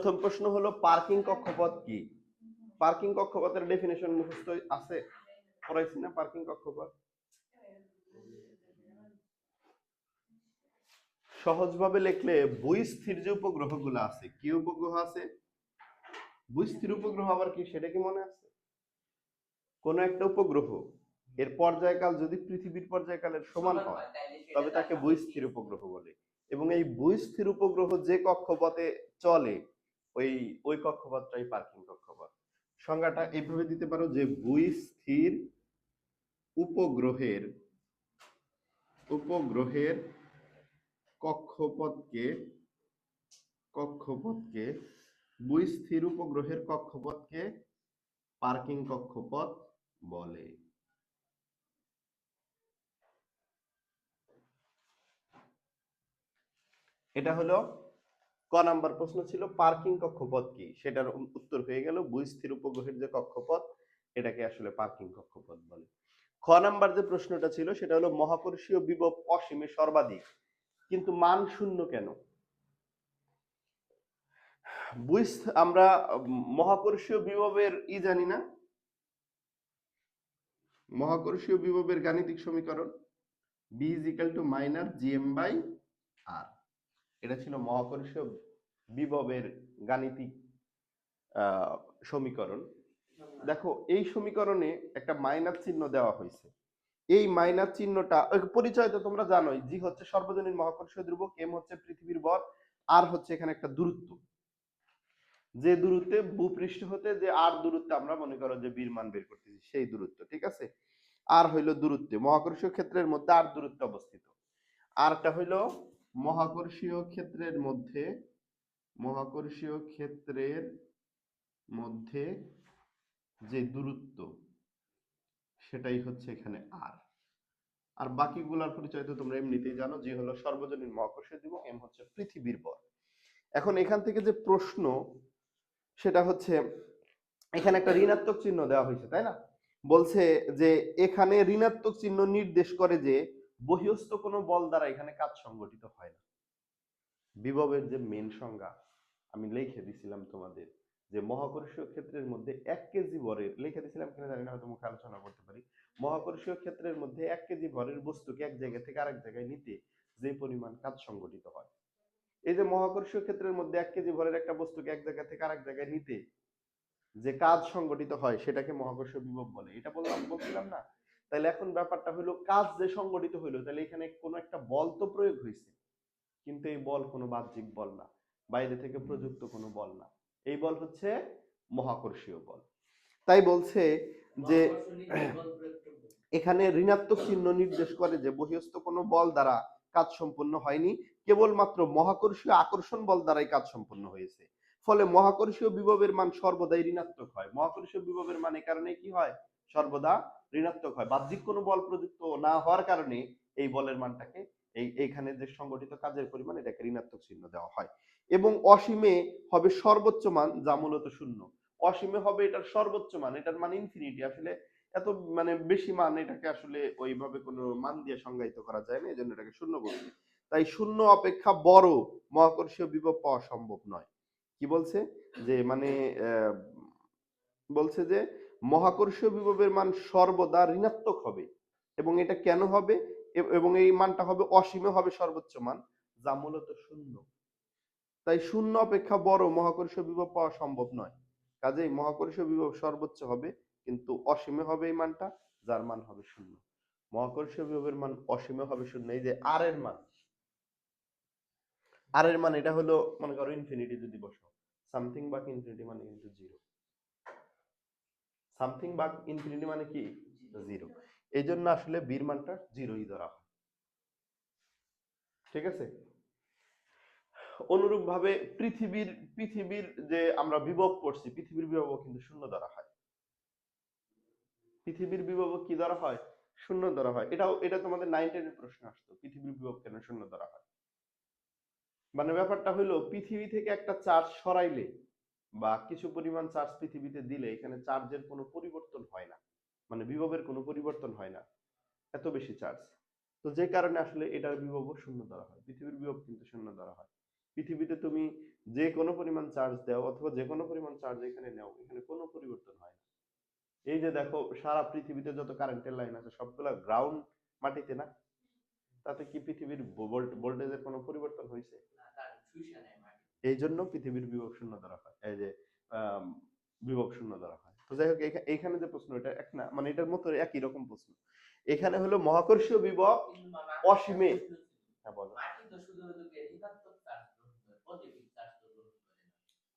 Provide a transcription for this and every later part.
প্রথম প্রশ্ন হলো পার্কিং কক্ষপথ কি? পার্কিং কক্ষপথের ডেফিনেশন মুখস্থ আছে? পড়াইছি না পার্কিং কক্ষপথ? সহজভাবে লিখলে ভূস্থির যে উপগ্রহগুলো আছে, কি উপগ্রহ আছে? ভূস্থির উপগ্রহ আবার কি সেটা কি মনে আছে? কোন একটা উপগ্রহ এর পর্যায়কাল যদি পৃথিবীর পর্যায়কালের সমান হয় তবে তাকে ভূস্থির উপগ্রহ বলে। এবং এই ভূস্থির উপগ্রহ যে কক্ষপথে চলে ওই ওই কক্ষপথটাই পার্কিং কক্ষপথ। সংজ্ঞাটা এইভাবে দিতে পারো যে ভূস্থির উপগ্রহের উপগ্রহের কক্ষপথকে কক্ষপথকে ভূস্থির উপগ্রহের কক্ষপথকে পার্কিং কক্ষপথ বলে। এটা হলো ক নাম্বার প্রশ্ন ছিল পার্কিং কক্ষপথ কি, সেটার উত্তর হয়ে গেল ভূস্থির উপগ্রহের যে কক্ষপথ এটাকে আসলে পার্কিং কক্ষপথ বলে। খ নাম্বার যে প্রশ্নটা ছিল সেটা হলো মহাকর্ষীয় বিভব অসীমে সর্বাধিক কিন্তু মান শূন্য কেন? আমরা মহাকর্ষীয় বিভবের জানি না, মহাকর্ষীয় বিভবের গাণিতিক সমীকরণ V is equal to minus GM by R. এটা ছিল মহাকর্ষীয় বিভবের গাণিতিক সমীকরণ। দেখো এই সমীকরণে একটা মাইনাস চিহ্ন দেওয়া হয়েছে। এই মাইনাস চিহ্নটা পরিচয় তো তোমরা জানোই, জি হচ্ছে সর্বজনীন মহাকর্ষীয় ধ্রুবক, এম হচ্ছে পৃথিবীর ভর, আর হচ্ছে এখানে একটা দূরত্ব, যে দূরত্বে ভূপৃষ্ঠ হতে যে আর দূরত্বে আমরা মনে করো যে বীর মান বের করতেছি সেই দূরত্ব, ঠিক আছে? আর হইলো দূরত্বে মহাকর্ষীয় ক্ষেত্রের মধ্যে আর দূরত্ব অবস্থিত। আরটা হইলো মহাকর্ষীয় ক্ষেত্রের মধ্যে মহাকর্ষীয় ক্ষেত্রের মধ্যে যে দূরত্ব সেটাই হচ্ছে এখানে আর। আর বাকিগুলোর পরিচয় তো তোমরা এমনিতেই জানো, যে হলো সর্বজনীন মহাকর্ষীয় ধ্রুবক, এম হচ্ছে পৃথিবীর ভর। এখন এখান থেকে যে প্রশ্ন সেটা হচ্ছে এখানে একটা ঋণাত্মক চিহ্ন দেওয়া হয়েছে, তাই না? বলছে যে এখানে ঋণাত্মক চিহ্ন নির্দেশ করে যে বহিঃস্থ কোনো বল দ্বারা এখানে কাজ সংগঠিত হয় না। বিভবের যে মেন সংজ্ঞা আমি লিখে দিছিলাম তোমাদের, যে মহাকর্ষীয় ক্ষেত্রের মধ্যে 1 কেজি ভরের, লিখে দিছিলাম কিনা জানি না, হয়তো মুখে আলোচনা করতে পারি। মহাকর্ষীয় ক্ষেত্রের মধ্যে 1 কেজি ভরের বস্তুকে এক জায়গা থেকে আরেক জায়গায় নিতে যে পরিমাণ কাজ সংগঠিত হয়, এই যে মহাকর্ষীয় ক্ষেত্রের মধ্যে 1 কেজি ভরের একটা বস্তুকে এক জায়গা থেকে আরেক জায়গায় নিতে যে কাজ সংগঠিত হয় সেটাকে মহাকর্ষীয় বিভব বলে। এটা বলছিলাম না? তাহলে এখন ব্যাপারটা হলো কাজ যে সংগঠিত হইলো, তাহলে এখানে কোনো একটা বল তো প্রয়োগ হয়েছে, কিন্তু এই বল কোনো বাহ্যিক বল না, বাইরে থেকে প্রযুক্ত কোনো বল না, এই বল হচ্ছে মহাকর্ষীয় বল। তাই বলছে যে এখানে ঋণাত্মক চিহ্ন নির্দেশ করে যে বহিঃস্থ কোনো বল দ্বারা কাজ সম্পন্ন হয়নি, কেবলমাত্র মহাকর্ষীয় আকর্ষণ বল দ্বারাই কাজ সম্পন্ন হয়েছে। ফলে মহাকর্ষীয় বিভবের মান সর্বদাই ঋণাত্মক হয়। মহাকর্ষীয় বিভবের মান এই কারণে কি হয়? সর্বদা ঋণাত্মক হয়। বাহ্যিক কোনো বল প্রযুক্ত না হওয়ার কারণে এই বলের মানটাকে এইখানে যে সংগঠিত কাজের পরিমাণ এটাকে ঋণাত্মক চিহ্ন দেওয়া হয়। এবং অসীমে হবে সর্বোচ্চ মান, যা মূলত শূন্য। অসীমে হবে এটার সর্বোচ্চ মান, এটার মান ইনফিনিটি। আসলে এত বেশি মান এটাকে আসলে ওইভাবে কোনো মান দিয়ে সংজ্ঞায়িত করা যায় না, এজন্য এটাকে শূন্য বলছি। তাই শূন্য অপেক্ষা বড় মহাকর্ষীয় বিভব পাওয়া সম্ভব নয়। কি বলছে যে বলছে যে মহাকর্ষীয় বিভবের মান সর্বদা ঋণাত্মক হবে, এবং এটা কেন হবে? এবং এই মানটা হবে অসীমে হবে সর্বোচ্চ মান, যা মূলত শূন্য। তাই শূন্য অপেক্ষা বড় মহাকর্ষীয় বিভব পাওয়া সম্ভব নয়। কাজেই মহাকর্ষীয় বিভব সর্বোচ্চ হবে, কিন্তু অসীমে হবে এই মানটা, যার মান হবে শূন্য। মহাকর্ষীয় বিভবের মান অসীমে হবে শূন্য। এই যে আর এর মান, আর এর মান এটা হলো মনে করো ইনফিনিটি যদি বসাও, সামথিং বাক ইনফিনিটি মানে কিন্তু জিরো। সামথিং বাক ইনফিনিটি মানে কি? জিরো। এই জন্য আসলে বীর মানটা জিরোই ধরা হয়, ঠিক আছে? অনুরূপ ভাবে পৃথিবীর যে আমরা বিভব পড়ছি, পৃথিবীর বিভব কিন্তু শূন্য ধরা হয়। পৃথিবীর বিভব কি ধরা হয়? শূন্য ধরা হয়। এটা তোমাদের 9 10 এর প্রশ্ন আসতো, পৃথিবীর বিভব কেন শূন্য ধরা হয়। মানে ব্যাপারটা হলো পৃথিবী থেকে একটা চার্জ সরাইলে বা কিছু পরিমাণ চার্জ পৃথিবীতে দিলে এখানে চার্জের কোনো পরিবর্তন হয় না, মানে বিভবের কোনো পরিবর্তন হয় না, এত বেশি চার্জ। তো যে কারণে আসলে এটার বিভব শূন্য ধরা হয়, পৃথিবীর বিভব কিন্তু শূন্য ধরা হয়। পৃথিবীতে তুমি যে কোনো পরিমাণ চার্জ দাও অথবা যে কোনো পরিমাণ চার্জ এখানে নাও, এখানে কোনো পরিবর্তন হয় না। এই যে দেখো সারা পৃথিবীতে যত কারেন্টের লাইন আছে সবগুলা গ্রাউন্ড মাটিতে না, তাতে কি পৃথিবীর ভোল্টেজের কোনো পরিবর্তন হয়েছে? এই জন্য পৃথিবীর বিভব শূন্য ধরা হয়, এই যে আহ বিভব শূন্য ধরা হয়। তো যাই হোক, এইখানে যে প্রশ্ন, এটা এক না, মানে এটার মতো একই রকম প্রশ্ন। এখানে হলো মহাকর্ষীয় বিভব অসীমে। হ্যাঁ বলো।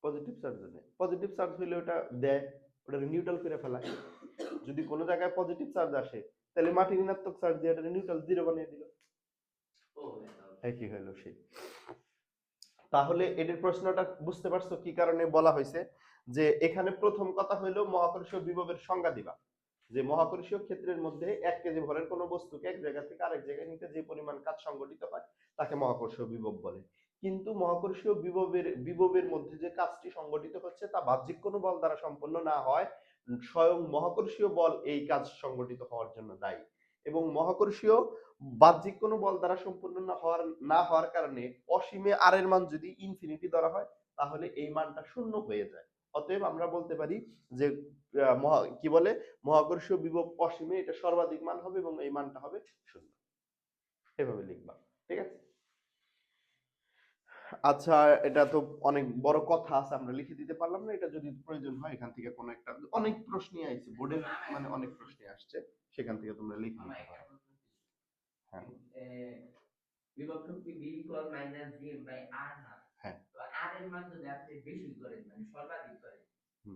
পজিটিভ চার্জ নেই, পজিটিভ চার্জ হইলে ওটা দেয়, ওটা নিউট্রাল করে ফেলায়। যদি কোনো জায়গায় পজিটিভ চার্জ আসে তাহলে মাটি ঋণাত্মক চার্জ দিয়ে এটা নিউট্রাল জিরো বানিয়ে দিল, একই হলো সেই। তাহলে এটার প্রশ্নটা বুঝতে পারছো কি কারণে বলা হয়েছে? যে এখানে প্রথম কথা হইলো মহাকর্ষীয় বিভবের সংজ্ঞা দিবা, যে মহাকর্ষীয় ক্ষেত্রের মধ্যে 1 কেজি ভরের কোনো বস্তুকে এক জায়গা থেকে আরেক জায়গায় নিতে যে পরিমাণ কাজ সংঘটিত হয় তাকে মহাকর্ষীয় বিভব বলে। কিন্তু মহাকর্ষীয় বিভবের মধ্যে যে কাজটি সংঘটিত হচ্ছে তা বাহ্যিক কোনো বল দ্বারা সম্পন্ন না হয়, স্বয়ং মহাকর্ষীয় বল এই কাজ সংঘটিত হওয়ার জন্য দায়ী। এবং মহাকর্ষীয় বাহ্যিক কোনো বল দ্বারা সম্পূর্ণ না হওয়ার কারণে অসীমে আর এর মান যদি ইনফিনিটি ধরা হয় তাহলে এই মানটা শূন্য হয়ে যায়। অতএব আমরা বলতে পারি যে কি বলে, মহাকর্ষীয় বিভব অসীমে এটা সর্বাধিক মান হবে এবং এই মানটা হবে শূন্য। এভাবে লিখবা, ঠিক আছে? আচ্ছা, এটা তো অনেক বড় কথা আছে, আমরা লিখে দিতে পারলাম না। এটা যদি প্রয়োজন হয় এখান থেকে কোনো একটা, অনেক প্রশ্নই আইছে বোর্ডের, মানে অনেক প্রশ্নই আসছে, সেখান থেকে তোমরা লিখে নিতে পারো। হ্যাঁ, বিভব শক্তি v equal minus GM by R না। হ্যাঁ, তো আর এর মান যদি আপনি বেশি করেন মানে সর্বাধিক করেন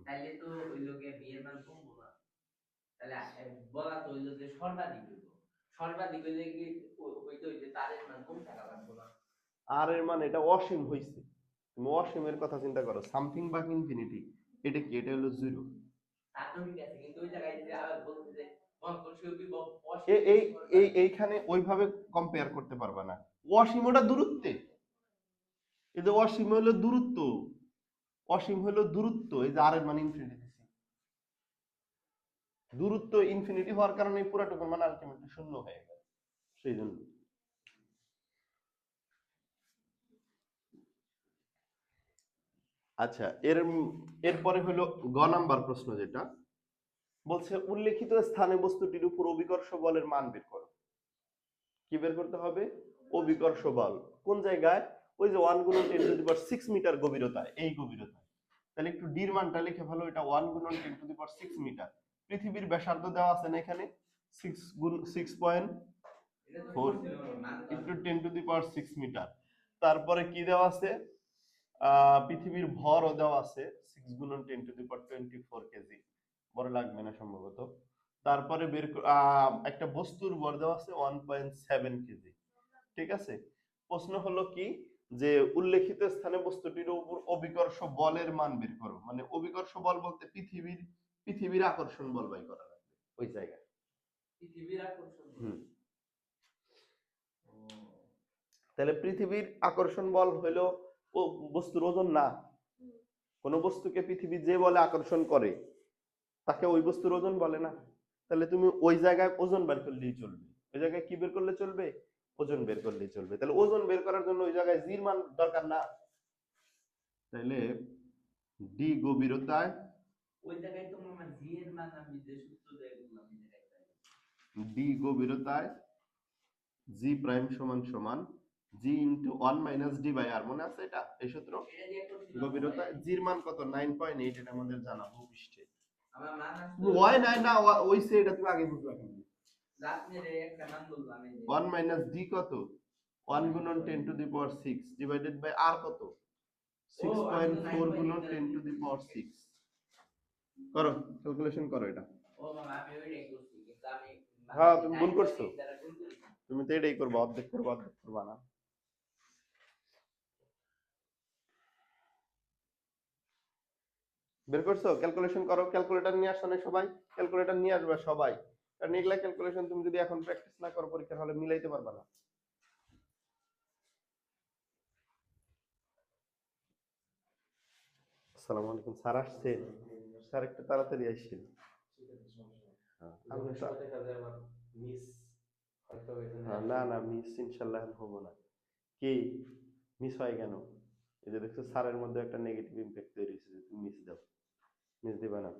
তাহলে তো ওই লোকে v এর মান কমবো না, তাহলে বলা তো হইলো যে সর্বাধিক হইব, সর্বাধিক হইলে কি হইতো যে তার এর মান কম থাকা লাগবে না, আর এর মান এটা অসীম হইছে। তুমি অসীমের কথা চিন্তা করো, সামথিং বাই ইনফিনিটি, এটা কি? এটা হলো জিরো। তা তো ঠিক আছে, কিন্তু ওই জায়গায় যে আবার বলতে যে মহাকর্ষীয় বিভব অসীম, এইখানে ওইভাবে কম্পেয়ার করতে পারবা না। অসীম ওটা দূরত্বে, এই যে অসীম হলো দূরত্ব, অসীম হলো দূরত্ব, এই যে আর এর মান ইনফিনিটি, দূরত্ব ইনফিনিটি হওয়ার কারণে পুরোটুকু মান আলটিমেটলি শূন্য হয়ে গেল, সেই জন্য। আচ্ছা, এরপরে হলো গ নাম্বার প্রশ্ন, যেটা বলছে উল্লেখিত স্থানে বস্তুটির উপর অভিকর্ষ বলের মান বের করো। কি বের করতে হবে? অভিকর্ষ বল। কোন জায়গায়? ওই যে 1 গুণন 10 টু দি পাওয়ার 6 মিটার গভীরতায়, এই গভীরতায়। তাহলে একটু ডির মানটা লিখে ভালো, এটা 1 গুণন 10 টু দি পাওয়ার 6 মিটার। পৃথিবীর ব্যাসার্ধ দেওয়া আছে না এখানে, 6.4 into 10 to the power 6 metre. তারপরে কি দেওয়া আছে? পৃথিবীর ভরও দেওয়া আছে 6 গুণন 10 টু দি পাওয়ার 24 কেজি, বড় লাগবে না সম্ভবত। তারপরে একটা বস্তুর ভর দেওয়া আছে 1.7 কেজি, ঠিক আছে? প্রশ্ন হলো কি, যে উল্লেখিত স্থানে বস্তুটির উপর অভিকর্ষ বলের মান বের করো। মানে অভিকর্ষ বল বলতে পৃথিবীর আকর্ষণ বল বাই করা লাগবে ওই জায়গায়, পৃথিবীর আকর্ষণ বল। তাহলে পৃথিবীর আকর্ষণ বল হইলো বস্তুর ওজন না। কোন বস্তুকে পৃথিবী যে বলে আকর্ষণ করে তাকে ওই বস্তুর ওজন বলে না। তাহলে তুমি ওই জায়গায় ওজন বের করলেই চলবে। ওই জায়গায় কি বের করলে চলবে? ওজন বের করলেই চলবে। তাহলে ওজন বের করার জন্য ওই জায়গায় জির মান দরকার না। তাহলে ডি গভীরতায়, ওই জায়গায় তো মামা জি এর মান আমি যে সূত্র দেই বললাম, এই জায়গায় ডি গভীরতায় জি প্রাইম সমান সমান জি ইনটু 1 মাইনাস ডি বাই আর। মনে আছে এটা, এই সূত্র? গভীরতায় জির মান কত? 9.8, এটা আমাদের জানা ভূপৃষ্ঠে। আমার মান আসছে ওই নাই না, ওই সে এটা তুমি আগে বুঝবা কেন? আপনি রে একটা মান বললাম, এই 1 মাইনাস ডি কত? 1 গুণন 10 to the power 6 divided by R কত? 6.4 গুণন 10 টু দি পাওয়ার 6। করো, ক্যালকুলেশন করো এটা। ও বাবা, আমি ওইটাই করছি, কিন্তু আমি, হ্যাঁ তুমি ভুল করছো, তুমি তো এটাই করবা, অর্ধেক করবা না। বের করছো? ক্যালকুলেশন করো, ক্যালকুলেটর নিয়ে আসো না সবাই, ক্যালকুলেটর নিয়ে আসবে সবাই, কারণ এগুলা ক্যালকুলেশন তুমি যদি এখন প্র্যাকটিস না করো পরীক্ষার হলে মিলাইতে পারবা না। আসসালামু আলাইকুম, স্যার আসছে? স্যার একটু তাড়াতাড়ি আসছেন। না না, মিস ইনশাল্লাহ হবো না। কি মিস হয় কেন? এই যে দেখছো স্যারের মধ্যে একটা নেগেটিভ ইমপ্যাক্ট তৈরি হয়েছে, যে তুমি মিস দাও, মিস দিবা না।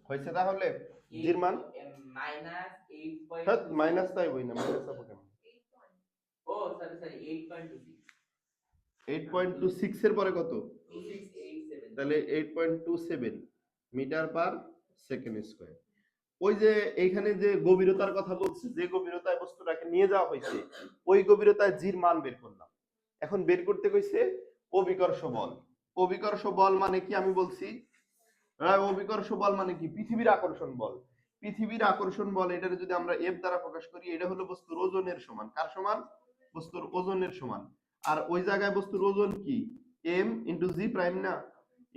হয়েছে তাহলে জির মান মাইনাস 8. হ্যাঁ মাইনাস তাই বই না, মাইনাস হবে কেন? ও সরি 8.26 8.26 এর পরে কত? 2687 তাহলে 8.27 মিটার পার সেকেন্ড স্কয়ার। ওই যে এইখানে যে গভীরতার কথা বলছে, যে গভীরতায় বস্তুটাকে নিয়ে যাওয়া হয়েছে, ওই গভীরতায় জির মান বের করলাম। এখন বের করতে কইছে অভিকর্ষ বল। অভিকর্ষ বল মানে কি আমি বলছি, অভিকর্ষ বল মানে কি? পৃথিবীর আকর্ষণ বল। পৃথিবীর আকর্ষণ বল, এটাকে যদি আমরা এফ দ্বারা প্রকাশ করি, এটা হলো বস্তুর ওজনের সমান। কার সমান? বস্তুর ওজনের সমান। আর ওই জায়গায় বস্তুর ওজন কি? এম ইন্টু জি প্রাইম না?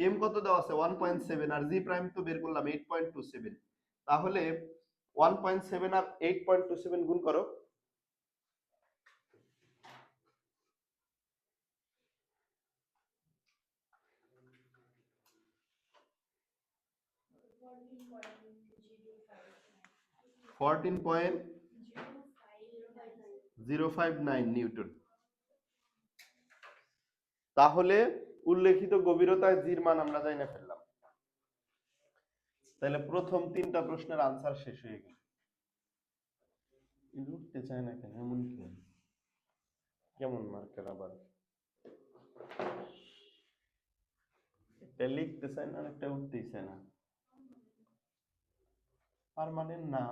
এম কত দেওয়া আছে? 1.7, আর জি প্রাইম তো বের করলাম 8.27। তাহলে 1.7 আর 8.27 গুণ করো। Fourteen point 059 Newton. তাহলে উল্লেখিত গভীরতায় জির মান আমরা জানি না ফেললাম। তাহলে প্রথম 3টা প্রশ্নের আনসার শেষ হয়ে গেল। উঠতে চায় না কেন? এমন কি? কেমন মার্কের আবার? একটা লিখতে চায় না, একটা উঠতেই চায় না। পার্মানেন্ট না,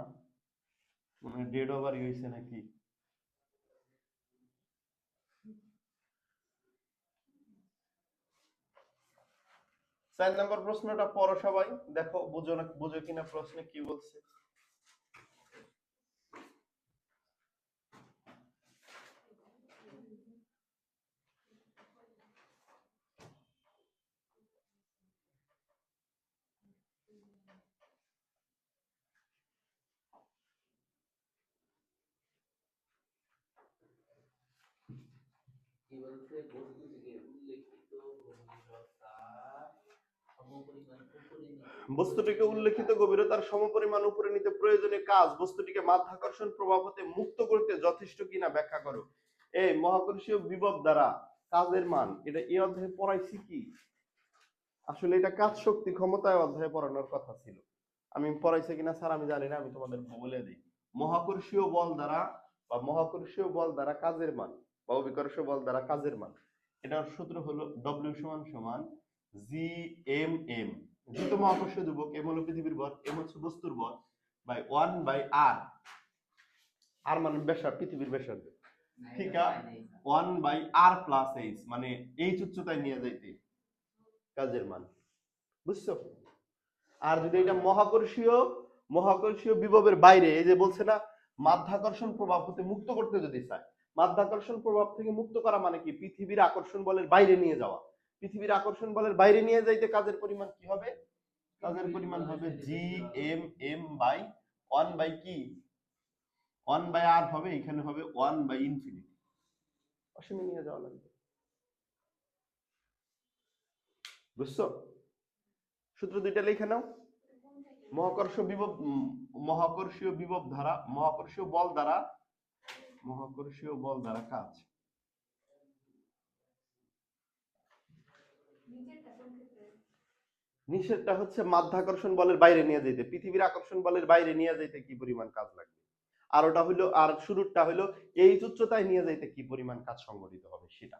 মানে ডেড ওভারই হয়েছে নাকি? 4 নম্বর প্রশ্নটা পড়ো সবাই, দেখো বুঝো না, বুঝো কিনা প্রশ্নে কি বলছে। কি বলছে? বস্তু থেকে উল্লেখিত গভীরতা সমপরিমাণ উপরে নিতে বস্তুটিকে উল্লেখিত গভীরতার সমপরিমাণ উপরে নিতে প্রয়োজনীয় কাজ, বস্তুটিকে মাধ্যাকর্ষণ প্রভাব হতে মুক্ত করতে যথেষ্ট কিনা ব্যাখ্যা করো। এই মহাকর্ষীয় বিভব দ্বারা কাজের মান, এটা এই অধ্যায়ে পড়াইছি কি? আসলে এটা কাজ শক্তি ক্ষমতায় অধ্যায়ে পড়ানোর কথা ছিল। আমি পড়াইছি কিনা স্যার আমি জানি না, আমি তোমাদের বলে দিই। মহাকর্ষীয় বল দ্বারা বা মহাকর্ষীয় বল দ্বারা কাজের মান বা অভিকর্ষ বল দ্বারা কাজের মান, এটার সূত্র হলো ডব্লিউ সমান সমান জি এম এম। যেহেতু মহাকর্ষীয় ধ্রুবক, এম হলো পৃথিবীর বল, এম হচ্ছে বস্তুর বল, বাই 1/r। আর মানে ব্যাসার্ধ, পৃথিবীর ব্যাসার্ধ। ঠিক আছে, 1/r প্লাস এইচ, মানে এইচ উচ্চতায় নিয়ে যাইতে কাজের মান। বুঝছো? আর যদি এটা মহাকর্ষীয় বিভবের বাইরে, এই যে বলছে না মাধ্যাকর্ষণ প্রভাব হতে মুক্ত করতে যদি চায়, মাধ্যাকর্ষণ প্রভাব থেকে মুক্ত করা মানে কি? পৃথিবীর আকর্ষণ বলের বাইরে নিয়ে যাওয়া। পৃথিবীর আকর্ষণ বলের বাইরে নিয়ে যাইতে কাজের পরিমাণ কি হবে? কাজের পরিমাণ হবে G M M by 1 by কি? 1 বাই আর হবে, এখানে হবে 1 বাই ইনফিনিটি। অসীমে নিয়ে যাওয়া লাগবে। বুঝছো? সূত্র দুইটা লিখে নাও। মহাকর্ষীয় বিভব, মহাকর্ষীয় বিভব ধারা, মহাকর্ষীয় বল দ্বারা কাজ। নিষেধটা হচ্ছে মাধ্যাকর্ষণ বলের বাইরে নিয়ে যেতে, পৃথিবীর আকর্ষণ বলের বাইরে নিয়ে যেতে কি পরিমাণ কাজ লাগবে। আর ওটা হইলো, আর শুরুটা হইলো এই উচ্চতায় নিয়ে যেতে কি পরিমাণ কাজ সংগঠিত হবে সেটা।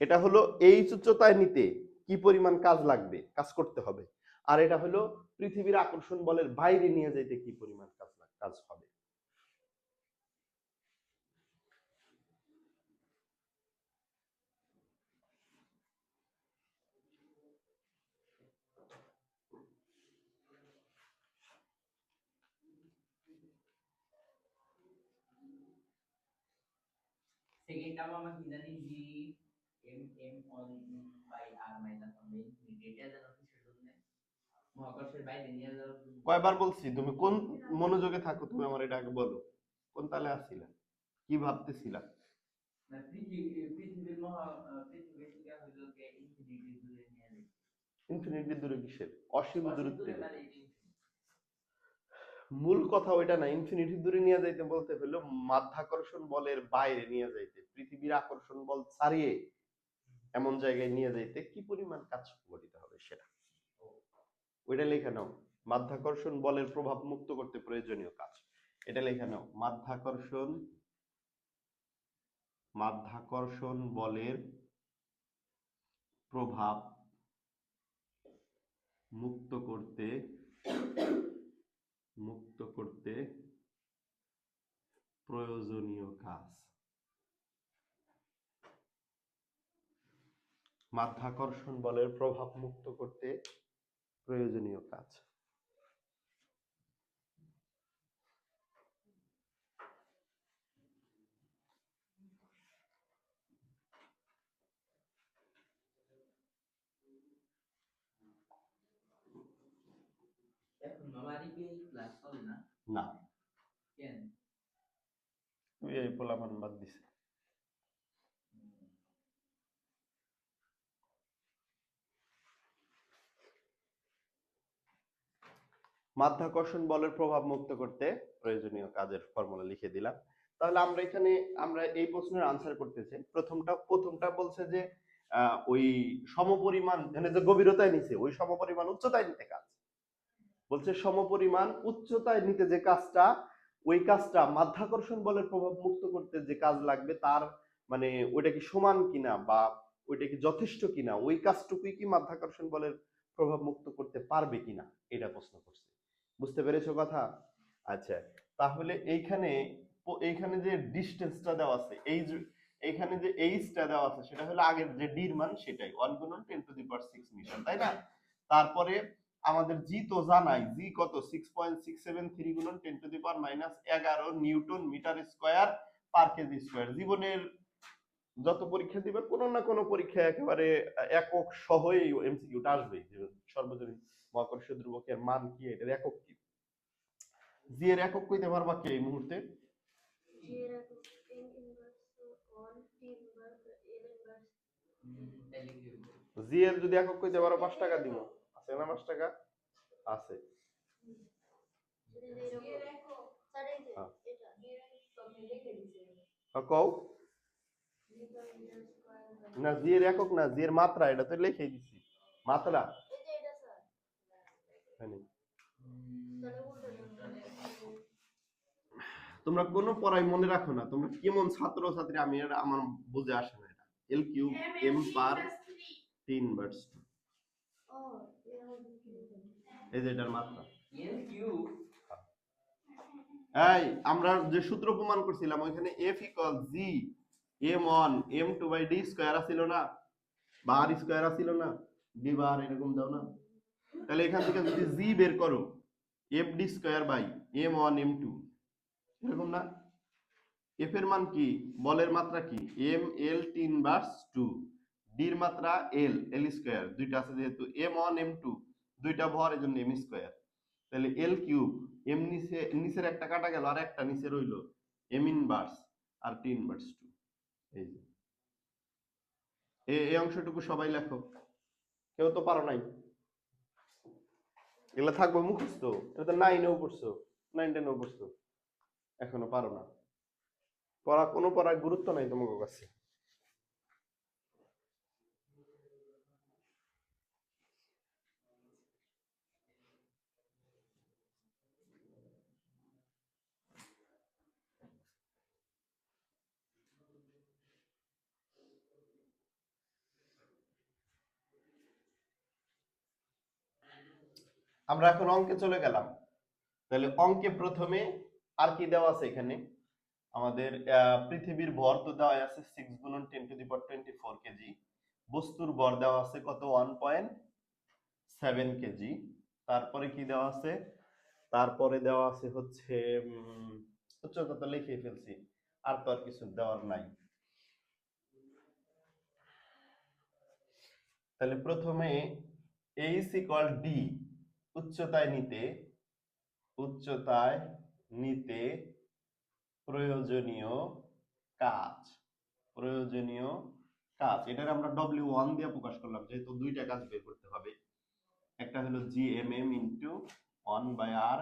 এটা হলো এই উচ্চতায় নিতে কি পরিমাণ কাজ লাগবে, কাজ করতে হবে। আর এটা হলো পৃথিবীর আকর্ষণ বলের বাইরে নিয়ে যেতে কি পরিমাণ কাজ হবে। সেকেন্ড টার্ম আমরা কি জানি? G M M 1/r minus 1 infinity. এটা জানো কিসের জন্য? মহাকর্ষের বাইরে নিয়ে যাওয়ার জন্য। কয়বার বলছি? তুমি কোন মনোযোগে থাকো, তুমি আমার এটা আগে বলো, কোন তালে আসছিলা, কি ভাবতেছিলা? না পৃথিবীর পৃথিবীর থেকে হইলো কে ইনফিনিটি দূরে নিয়ে যাবে। ইনফিনিটি দূরে কিসের? অসীম অসীম দূরত্বে। দূরে মানে এটি মূল কথা ওইটা না, ইনফিনিটি দূরে নিয়ে যাইতে বলতে হলো মাধ্যাকর্ষণ বলের বাইরে নিয়ে যাইতে, পৃথিবীর আকর্ষণ বল ছাড়িয়ে এমন জায়গায় নিয়ে যাইতে কি পরিমাণ কাজ সংঘটিত হবে সেটা ওইটা লেখা নাও। মাধ্যাকর্ষণ বলের প্রভাব মুক্ত করতে প্রয়োজনীয় কাজ, এটা লেখা নাও। মাধ্যাকর্ষণ বলের প্রভাব মুক্ত করতে প্রয়োজনীয় কাজ। মাধ্যাকর্ষণ বলের প্রভাব মুক্ত করতে প্রয়োজনীয় কাজ। এখন মামারি পে ক্লাস হবে না না, কেন? তুই এই পোলাপান বাদ দিছে। মাধ্যাকর্ষণ বলের প্রভাব মুক্ত করতে প্রয়োজনীয় কাজের ফর্মুলা লিখে দিলাম। তাহলে আমরা এই প্রশ্নের আনসার করতে চাই। প্রথমটা বলছে যে ওই সমপরিমাণ এখানে যে গভীরতায় নিচে ওই সমপরিমাণ উচ্চতায় নিতে কাজ বলছে। সমপরিমাণ উচ্চতায় নিতে যে কাজটা, ওই কাজটা মাধ্যাকর্ষণ বলের প্রভাব মুক্ত করতে যে কাজ লাগবে তার মানে ওইটা কি সমান কিনা বা ওইটা কি যথেষ্ট কিনা, ওই কাজটুকুই কি মাধ্যাকর্ষণ বলের প্রভাব মুক্ত করতে পারবে কিনা, এটা প্রশ্ন করছে। বুঝতে পেরেছো কথা? আচ্ছা, তাহলে এইখানে যে ডিসটেন্সটা দেওয়া আছে, এইখানে যে এইচটা দেওয়া আছে সেটা হলো আগের যে ডির মান সেটাই 1 গুণন 10⁶ মিটার, তাই না? তারপরে আমাদের জি তো জানাই, জি কত 6.673 গুণন 10⁻11 newton metre square per kg square. জীবনের যত পরীক্ষা দিবে কোনো না কোনো পরীক্ষা একেবারে একক সহই এমসিকিউটা আসবে যে সর্বজনীন মহাকর্ষীয় ধ্রুবকের মান কি, এটার একক কি। জি এর একক কইতে পারবা কে এই মুহূর্তে? জি এর যদি একক কইতে পারো 5 টাকা দিব। আছে না 5 টাকা? আছে। কও না, জি এর একক না, জি এর মাত্রা, এটা তো লিখেই দিছি মাত্রা। তোমরা কোনো পড়াই মনে রাখো না, তোমরা কেমন ছাত্র ছাত্রী আমি আমার বুঝে আসে না। এটা এল কিউব এম পার 3/2, এই যে এটার মাত্রা। এল কিউব এই আমরা যে সূত্র প্রমাণ করছিলাম ওইখানে F = G m1 m2/d square আছিল না, বা r স্কয়ার আছিল না, d বার এরকম দাও না। তাহলে এখান থেকে যদি G বের করো fd square by m1 m2 এরকম না। f এর মান কি, বলের মাত্রা কি m l 3/2, d এর মাত্রা l l স্কয়ার, দুইটা আছে যেহেতু m1 m2 দুইটা ভর এজন্য m স্কয়ার। তাহলে l কিউব m নিচের একটা কাটা গেল আর একটা নিচে রইল m ইনভার্স আর 3/2। এই যে এই অংশটুকু সবাই লেখো, কেউ তো পারো নাই। এগুলা থাকবো মুখস্থ, এটা তো 9-এও পড়ছো, 9-10-এও পড়ছো, এখনো পারো না। পড়ার গুরুত্ব নাই তোমার কাছে। আমরা এখন অঙ্কে চলে গেলাম। তাহলে অঙ্কে প্রথমে আর কি দেওয়া আছে এখানে আমাদের পৃথিবীর ভর তো দেওয়া আছে 6 গুণন 10⁻24 কেজি, বস্তুর ভর দেওয়া আছে কত 1.7 কেজি। তারপরে কি দেওয়া আছে, তারপরে দেওয়া আছে হচ্ছে উচ্চতা তো লিখে ফেলছি, আর তো আর কিছু দেওয়ার নাই। তাহলে প্রথমে h = d উচ্চতায় নিতে প্রয়োজনীয় কাজ, এটার আমরা W1 দিয়ে প্রকাশ করলাম যেহেতু দুইটা কাজ বের করতে হবে। একটা হলো GMM into 1/r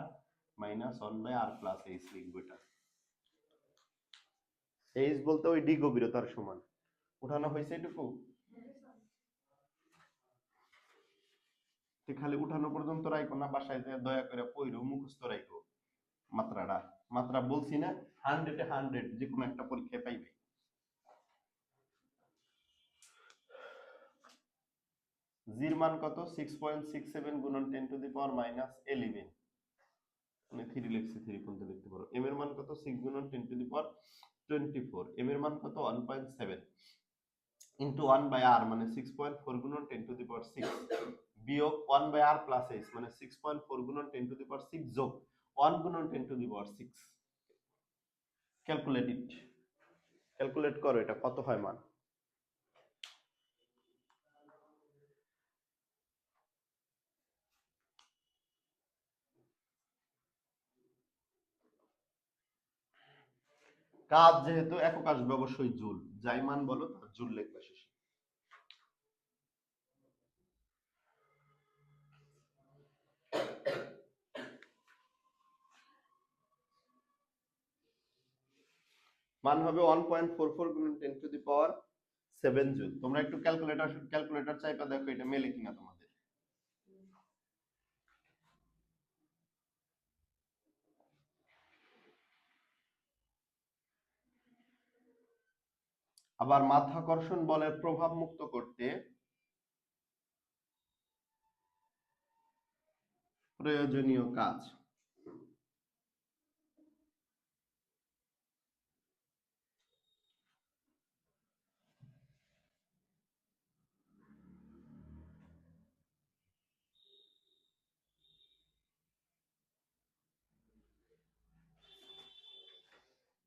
minus 1/r plus H লিখবো এটা। এইচ বলতে ওই ডি গভীরতার সমান। উঠানো হয়েছে এটুকু? খালি উঠানো পর্যন্ত রাখো না, বাসায় যে দয়া করে পইরো মুখস্থ রাখো মাত্রাটা। মাত্রা বলছি না, 100 এ 100 যে কোনো একটা পরীক্ষায় পাইবে। জির মান কত? 6.67 গুণন 10 টু দি পাওয়ার মাইনাস 11, মানে 3 লিখছি, 3 পর্যন্ত লিখতে পারো। এম এর মান কত? 6 গুণন 10 টু দি পাওয়ার 24। এম এর মান কত? 1.7 ইন্টু 1/r মানে 6.4 গুণন 10 টু দি পাওয়ার 6 বিয়োগ 1/r প্লাস এইচ মানে 6.4 গুণন 10 টু দি পাওয়ার 6 যোগ 1 গুণন 10 to the power 6। Calculate it, calculate করো এটা কত হয় মান। কাজ যেহেতু একক আসবে অবশ্যই জুল, যাই মান বলো তার জুল লিখবে শেষে। মান হবে 1.44 গুণন 10 টু দি পাওয়ার 7 জুল। তোমরা একটু ক্যালকুলেটর চাইপা দেখো এটা মেলে কিনা তোমাদের। আবার মাধ্যাকর্ষণ বলের প্রভাব মুক্ত করতে প্রয়োজনীয় কাজ।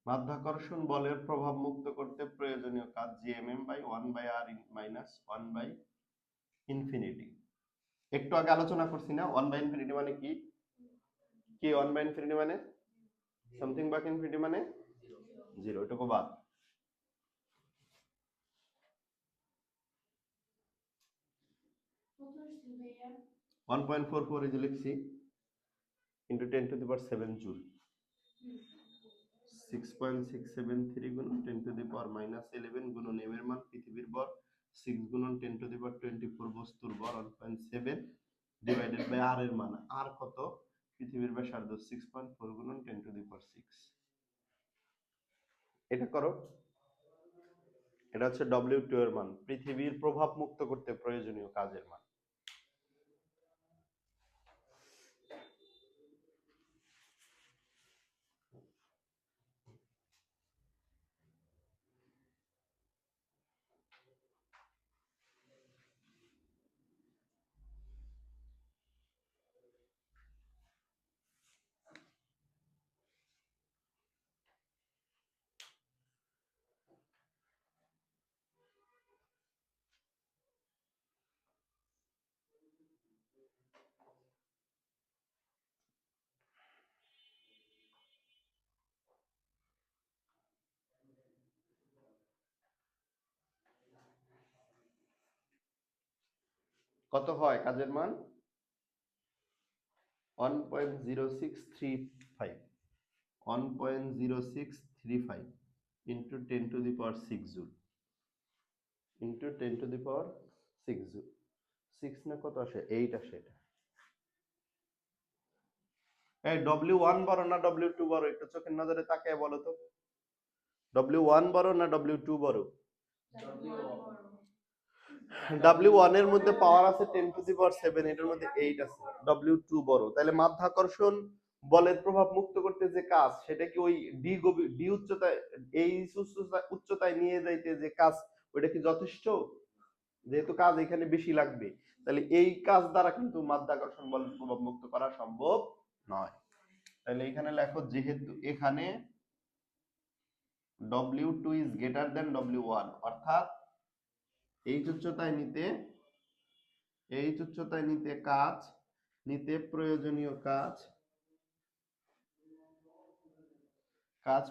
মাধ্যাকর্ষণ বলের প্রভাব মুক্ত করতে প্রয়োজনীয় কাজ GMM by 1/r minus 1 by infinity. একটু আগে আলোচনা করছি না 1 বাই ইনফিনিটি মানে কি? কি 1 বাই ইনফিনিটি মানে? সামথিং বাই ইনফিনিটি মানে 0, এটুকু বাদ। ওয়ান পয়েন্ট ফোর ফোর এই যে লিখছি into 10 to the power 7 joule. 6.673 গুণন 10 টু দি পাওয়ার মাইনাস 11 গুণন এম এর মান পৃথিবীর ভর 6 গুণন 10 টু দি পাওয়ার 24 বস্তুর ভর 1.7 ডিভাইডেড বাই আর এর মান। আর কত? পৃথিবীর ব্যাসার্ধ 6.4 গুণন 10 টু দি পাওয়ার 6। এটা করো। এটা হচ্ছে W2 এর মান, পৃথিবীর প্রভাব মুক্ত করতে প্রয়োজনীয় কাজের মান। কত হয় কাজের মান? 1.0635 1.0635 into 10 to the power 6 joule into 10 to the power 6 joule. 6 না কত আসে? 8 আসে এটা। এই W1 বড় না W2 বড়? একটু চোখের নজরে তাকিয়ে বলো তো। W1 বড় না W2 বড়? W1 এর মধ্যে পাওয়ার আছে 10 টু দি পাওয়ার 7, এটার মধ্যে 8 আছে। W2 বড়। তাহলে মাধ্যাকর্ষণ বলের প্রভাব মুক্ত করতে যে কাজ, সেটা কি ওই ডি উচ্চতায়, এই উচ্চতায় নিয়ে যাইতে যে কাজ, ওইটা কি যথেষ্ট? যেহেতু কাজ এখানে বেশি লাগবে, তাহলে এই কাজ দ্বারা কিন্তু মাধ্যাকর্ষণ বলের প্রভাব মুক্ত করা সম্ভব নয়। তাহলে এখানে লেখো যেহেতু এখানে W2 is greater than W1, অর্থাৎ এই উচ্চতায় নিতে কাজ নিতে প্রয়োজনীয় কাজ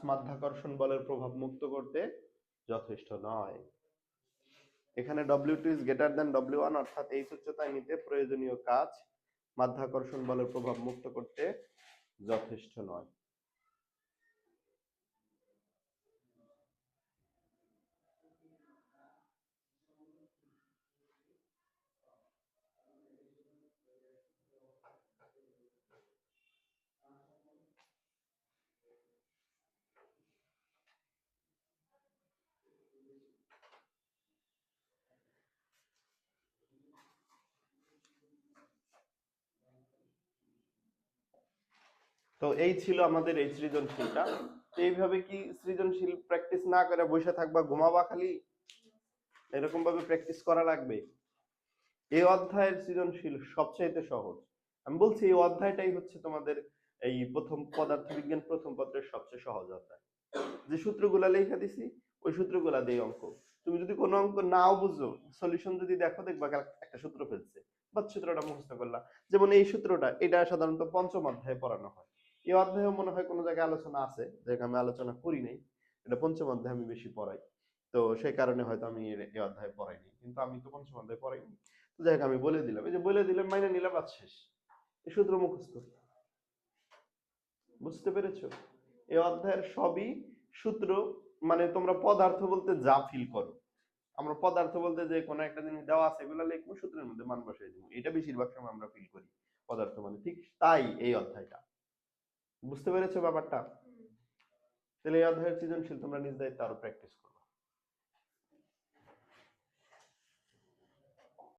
মাধ্যাকর্ষণ বলের প্রভাব মুক্ত করতে যথেষ্ট নয়। এখানে W2 is greater than W1, অর্থাৎ এই উচ্চতায় নিতে প্রয়োজনীয় কাজ মাধ্যাকর্ষণ বলের প্রভাব মুক্ত করতে যথেষ্ট নয়। তো এই ছিল আমাদের এই সৃজনশীলটা। তো এইভাবে কি সৃজনশীল প্র্যাকটিস না করে বসে থাকবা, ঘুমাবা খালি? এরকম ভাবে প্র্যাকটিস করা লাগবে। এই অধ্যায়ের সৃজনশীল সবচাইতে সহজ। আমি বলছি এই অধ্যায়টাই হচ্ছে তোমাদের এই প্রথম পদার্থবিজ্ঞান প্রথম পত্রের সবচেয়ে সহজ অধ্যায়। যে সূত্রগুলা লেখা দিছি ওই সূত্রগুলা দিয়ে অঙ্ক। তুমি যদি কোনো অঙ্ক নাও বুঝো, সলিউশন যদি দেখো, দেখবা একটা সূত্র ফেলছে, বা সূত্রটা মুখস্থ করলা। যেমন এই সূত্রটা, এটা সাধারণত পঞ্চম অধ্যায়ে পড়ানো হয়। এই অধ্যায়ে মনে হয় কোনো জায়গায় আলোচনা আছে, যেটা আমি আলোচনা করি নাই। এটা পঞ্চম অধ্যায়ে আমি বেশি পড়াই, তো সেই কারণে হয়তো আমি এই অধ্যায়ে পড়াইনি, কিন্তু আমি তো পঞ্চম অধ্যায়ে পড়াইনি। তো যাই হোক, আমি বলে দিলাম, এই যে বলে দিলাম, মাইনে নিলাম, বাদ শেষ। এই সূত্র মুখস্থ। বুঝতে পেরেছো? এই অধ্যায়ের সবই সূত্র। মানে তোমরা পদার্থ বলতে যা ফিল করো, আমরা পদার্থ বলতে যে কোনো একটা জিনিস দেওয়া আছে এগুলো লিখবো, সূত্রের মধ্যে মান বসাই দিব, এটা বেশিরভাগ সময় আমরা ফিল করি পদার্থ মানে। ঠিক তাই এই অধ্যায়টা। বুঝতে পেরেছো ব্যাপারটা? তাহলে এই অধ্যায়ের সৃজনশীল তোমরা নিজ দায়িত্বে আরো প্র্যাকটিস করো।